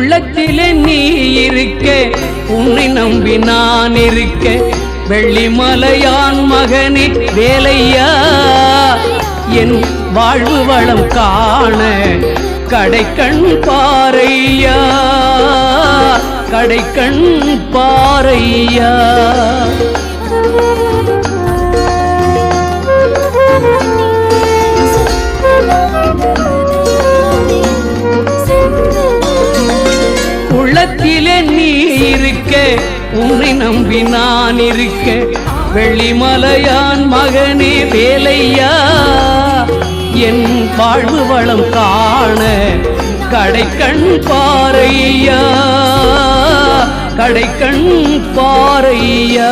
உள்ளத்திலே நீ இருக்க, உன்னை நம்பி நான் இருக்க, வெள்ளிமலையான் மகனே வேலையா, என் வாழ்வு வளம் காண கடைக்கண் பாரையா, கடைக்கண் பாரையா. உள்ளத்திலே நீ இருக்க, உன்னை நம்பி நான் இருக்க, வெள்ளிமலையான் மகனே வேலையா, என் வாழ்வு வளம் காண கடைக்கண் பாரையா, கடைக்கண் பாரையா.